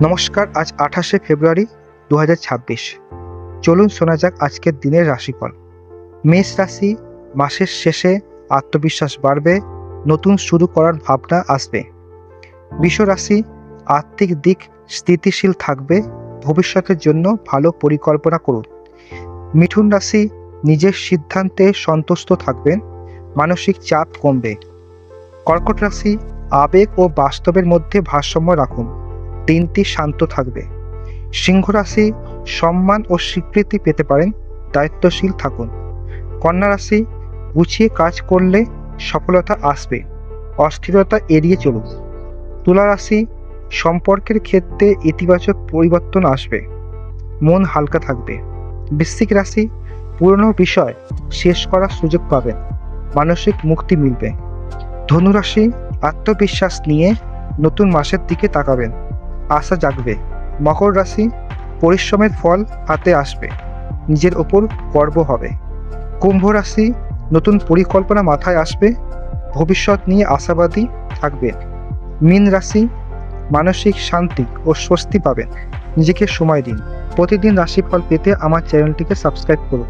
নমস্কার, আজ 28শে ফেব্রুয়ারি 2026। চলুন শোনা যাক আজকের দিনের রাশিফল। মেষ রাশি, মাসের শেষে আত্মবিশ্বাস বাড়বে, নতুন শুরু করার ভাবনা আসবে। বৃষ রাশি, আর্থিক দিক স্থিতিশীল থাকবে, ভবিষ্যতের জন্য ভালো পরিকল্পনা করুন। মিথুন রাশি, নিজের সিদ্ধান্তে সন্তুষ্ট থাকবেন, মানসিক চাপ কমবে। কর্কট রাশি, আবেগ ও বাস্তবের মধ্যে ভারসাম্য রাখুন, দিনটি শান্ত থাকবে। সিংহ রাশি, সম্মান ও স্বীকৃতি পেতে পারেন, দায়িত্বশীল থাকুন। কন্যা রাশি, গুছিয়ে কাজ করলে সফলতা আসবে, অস্থিরতা এড়িয়ে চলুন। তুলা রাশি, সম্পর্কের ক্ষেত্রে ইতিবাচক পরিবর্তন আসবে, মন হালকা থাকবে। বৃশ্চিক রাশি, পুরনো বিষয় শেষ করার সুযোগ পাবেন, মানসিক মুক্তি মিলবে। ধনু রাশি, আত্মবিশ্বাস নিয়ে নতুন মাসের দিকে তাকাবেন, আশা জাগবে। মকর রাশি, পরিশ্রমের ফল হাতে আসবে, নিজের ওপর গর্ব হবে। কুম্ভ রাশি, নতুন পরিকল্পনা মাথায় আসবে, ভবিষ্যৎ নিয়ে আশাবাদী থাকবেন। মীন রাশি, মানসিক শান্তি ও স্বস্তি পাবেন, নিজেকে সময় দিন। প্রতিদিন রাশিফল পেতে আমার চ্যানেলটিকে সাবস্ক্রাইব করুন।